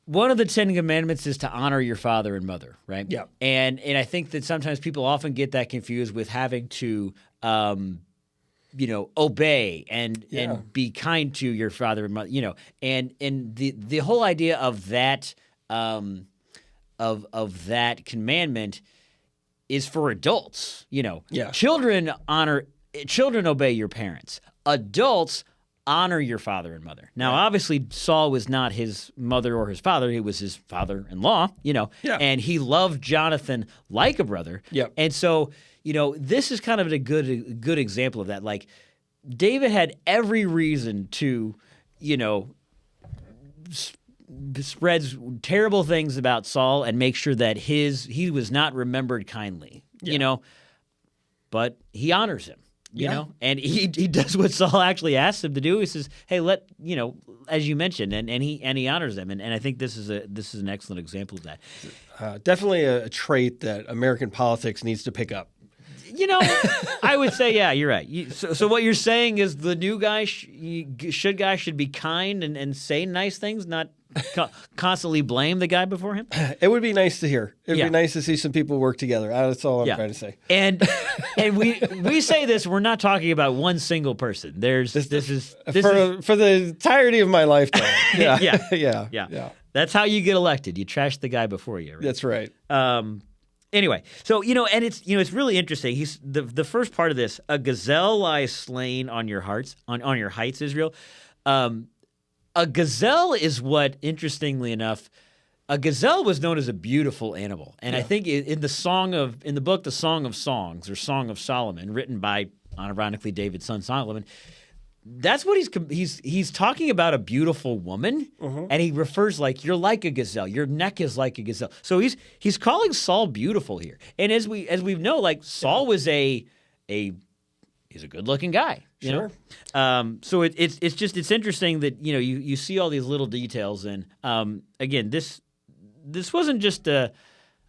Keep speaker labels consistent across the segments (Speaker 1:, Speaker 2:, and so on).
Speaker 1: one of the 10 Commandments is to honor your father and mother, right?
Speaker 2: Yeah.
Speaker 1: And I think that sometimes people often get that confused with having to, obey and be kind to your father and mother, and the whole idea of that of that commandment is for adults. Children obey your parents. Adults honor your father and mother. Now, obviously, Saul was not his mother or his father. He was his father-in-law, and he loved Jonathan like a brother.
Speaker 2: Yep.
Speaker 1: And so, this is kind of a good example of that. Like, David had every reason to, spreads terrible things about Saul and make sure that he was not remembered kindly, but he honors him. And he does what Saul actually asked him to do. He says, "Hey, as you mentioned," and he honors them. And I think this is an excellent example of that.
Speaker 2: Definitely a trait that American politics needs to pick up.
Speaker 1: I would say, yeah, you're right. So what you're saying is the new guy should be kind and say nice things, not constantly blame the guy before him.
Speaker 2: It would be nice to hear. It'd be nice to see some people work together. That's all I'm trying to say.
Speaker 1: And we say this. We're not talking about one single person. This is
Speaker 2: for the entirety of my lifetime. Yeah.
Speaker 1: That's how you get elected. You trash the guy before you. Right?
Speaker 2: That's right.
Speaker 1: Anyway, so and it's really interesting. He's the first part of this. A gazelle lies slain on your heights, Israel. A gazelle is what, interestingly enough, a gazelle was known as a beautiful animal, and I think in the book, The Song of Songs or Song of Solomon, written by, ironically, David's son Solomon. That's what he's talking about, a beautiful woman, and he refers like, you're like a gazelle, your neck is like a gazelle. So he's calling Saul beautiful here, and as we know, like Saul was he's a good looking guy,
Speaker 2: Sure.
Speaker 1: So it's interesting that you see all these little details, and again this wasn't just a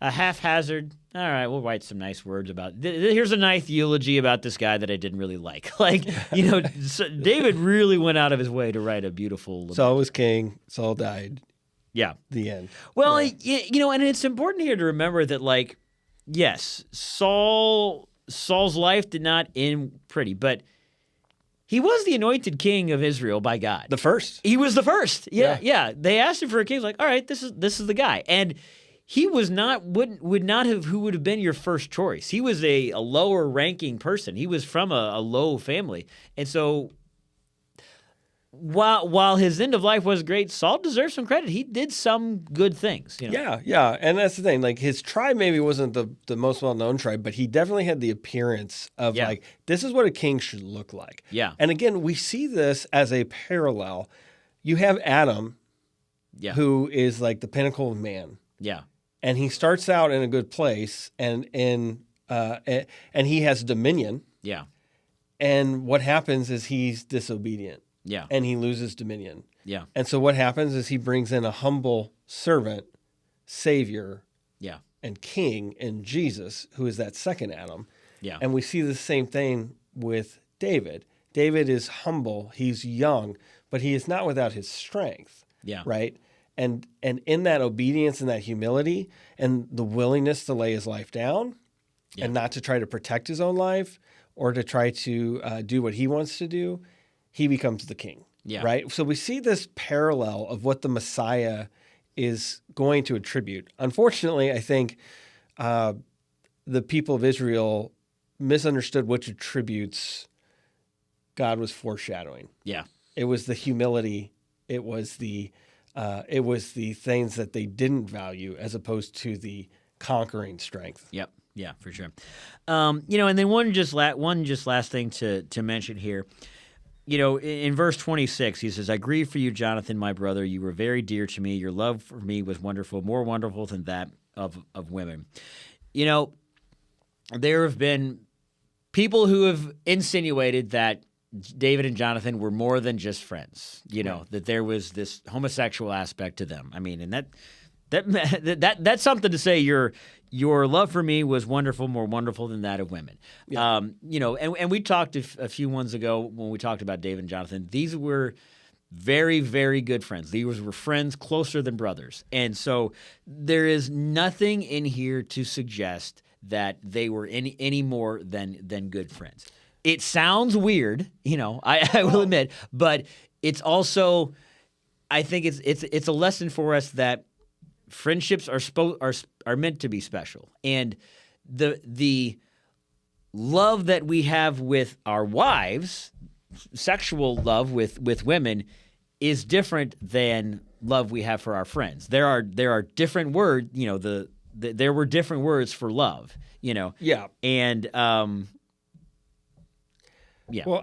Speaker 1: haphazard. All right, we'll write some nice words about. Here's a nice eulogy about this guy that I didn't really like. David really went out of his way to write a beautiful.
Speaker 2: Saul was king. Saul died.
Speaker 1: Yeah.
Speaker 2: The end.
Speaker 1: Well, and it's important here to remember that, yes, Saul's life did not end pretty, but he was the anointed king of Israel by God.
Speaker 2: The first.
Speaker 1: He was the first. Yeah. They asked him for a king. He's like, all right, this is the guy. And he would not have been your first choice. He was a lower ranking person. He was from a low family. And so while his end of life was great, Saul deserves some credit. He did some good things.
Speaker 2: Yeah. And that's the thing. Like, his tribe maybe wasn't the most well-known tribe, but he definitely had the appearance of this is what a king should look like.
Speaker 1: Yeah.
Speaker 2: And again, we see this as a parallel. You have Adam, who is like the pinnacle of man.
Speaker 1: Yeah.
Speaker 2: And he starts out in a good place, and he has dominion.
Speaker 1: Yeah.
Speaker 2: And what happens is he's disobedient.
Speaker 1: Yeah.
Speaker 2: And he loses dominion.
Speaker 1: Yeah.
Speaker 2: And so what happens is he brings in a humble servant, savior, and king in Jesus, who is that second Adam.
Speaker 1: Yeah.
Speaker 2: And we see the same thing with David. David is humble, he's young, but he is not without his strength.
Speaker 1: Yeah.
Speaker 2: Right? And in that obedience and that humility and the willingness to lay his life down and not to try to protect his own life or to try to do what he wants to do, he becomes the king.
Speaker 1: Yeah.
Speaker 2: Right? So we see this parallel of what the Messiah is going to attribute. Unfortunately, I think the people of Israel misunderstood which attributes God was foreshadowing.
Speaker 1: Yeah.
Speaker 2: It was the humility. It was the things that they didn't value as opposed to the conquering strength.
Speaker 1: Yep. Yeah, for sure. And then one last thing to mention here. In verse 26, he says, "I grieve for you, Jonathan, my brother. You were very dear to me. Your love for me was wonderful, more wonderful than that of women." There have been people who have insinuated that David and Jonathan were more than just friends, that there was this homosexual aspect to them. I mean, and that's something to say. Your love for me was wonderful, more wonderful than that of women. Yeah. And we talked a few ones ago when we talked about David and Jonathan. These were Very, very good friends. These were friends closer than brothers. And so there is nothing in here to suggest that they were any more than good friends. It sounds weird, I will admit, but it's also, I think it's a lesson for us that friendships are meant to be special. And the love that we have with our wives, sexual love with women, is different than love we have for our friends. There are different words, there were different words for love,
Speaker 2: Yeah.
Speaker 1: And yeah.
Speaker 2: Well,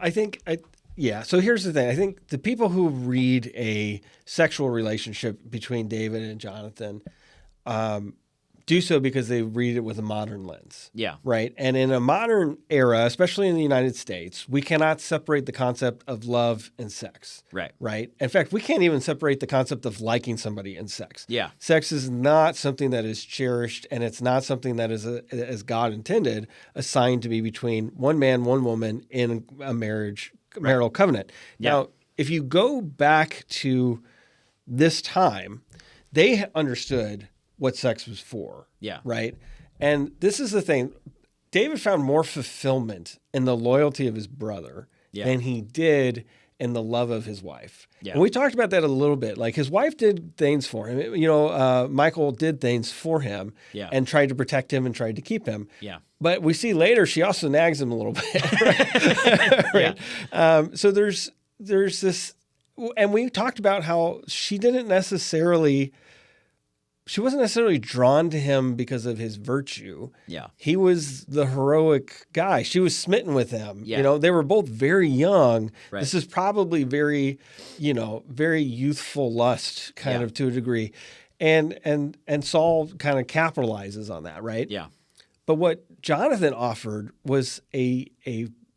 Speaker 2: so here's the thing. I think the people who read a sexual relationship between David and Jonathan do so because they read it with a modern lens.
Speaker 1: Yeah.
Speaker 2: Right? And in a modern era, especially in the United States, we cannot separate the concept of love and sex.
Speaker 1: Right.
Speaker 2: Right? In fact, we can't even separate the concept of liking somebody and sex.
Speaker 1: Yeah.
Speaker 2: Sex is not something that is cherished, and it's not something that is, as God intended, assigned to be between one man, one woman in a marital covenant.
Speaker 1: Yeah.
Speaker 2: Now, if you go back to this time, they understood what sex was for.
Speaker 1: Yeah.
Speaker 2: Right? And this is the thing. David found more fulfillment in the loyalty of his brother than he did in the love of his wife.
Speaker 1: Yeah.
Speaker 2: And we talked about that a little bit. Like, his wife did things for him. Michael did things for him and tried to protect him and tried to keep him.
Speaker 1: Yeah.
Speaker 2: But we see later she also nags him a little bit. Right?
Speaker 1: Yeah.
Speaker 2: So there's this, and we talked about how she wasn't necessarily drawn to him because of his virtue. Yeah. He was the heroic guy. She was smitten with him. Yeah. They were both very young. Right. This is probably very, very youthful lust kind of to a degree. And Saul kind of capitalizes on that, right? Yeah. But what Jonathan offered was a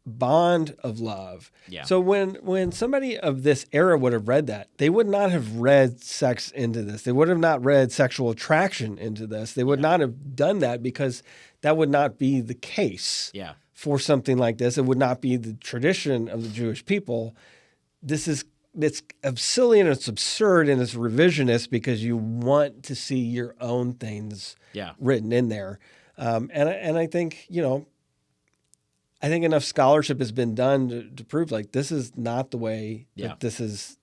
Speaker 2: bond of love. Yeah. So when somebody of this era would have read that, they would not have read sex into this. They would have not read sexual attraction into this. They would not have done that because that would not be the case for something like this. It would not be the tradition of the Jewish people. It's silly and it's absurd and it's revisionist because you want to see your own things written in there. And I think, I think enough scholarship has been done to prove like this is not the way that this is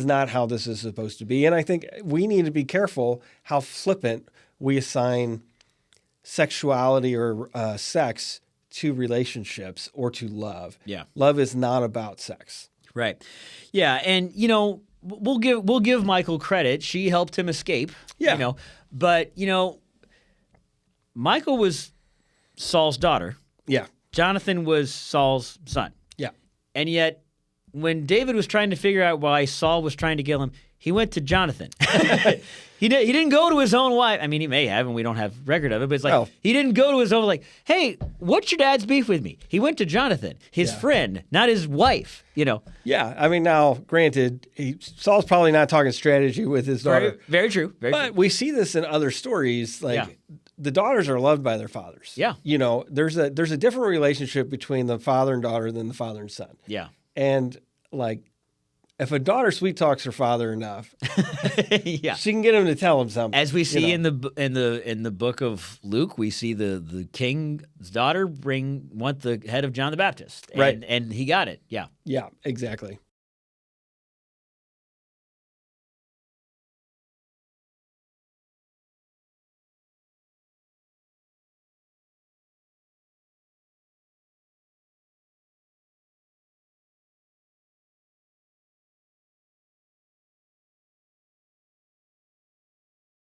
Speaker 2: not how this is supposed to be. And I think we need to be careful how flippant we assign sexuality or sex to relationships or to love. Yeah. Love is not about sex.
Speaker 1: Right. Yeah. And, we'll give Michael credit. She helped him escape. Yeah. But, Michael was Saul's daughter. Yeah. Jonathan was Saul's son. Yeah. And yet, when David was trying to figure out why Saul was trying to kill him, he went to Jonathan. He didn't go to his own wife. I mean, he may have, and we don't have record of it, but it's like, he didn't go to his own, like, hey, what's your dad's beef with me? He went to Jonathan, his friend, not his wife,
Speaker 2: Yeah. I mean, now, granted, Saul's probably not talking strategy with his daughter.
Speaker 1: Very true.
Speaker 2: But we see this in other stories, like, the daughters are loved by their fathers. Yeah. There's a different relationship between the father and daughter than the father and son. Yeah. And like, if a daughter sweet talks her father enough, she can get him to tell him something.
Speaker 1: As we see in the book of Luke, we see the king's daughter want the head of John the Baptist. And he got it. Yeah.
Speaker 2: Yeah, exactly.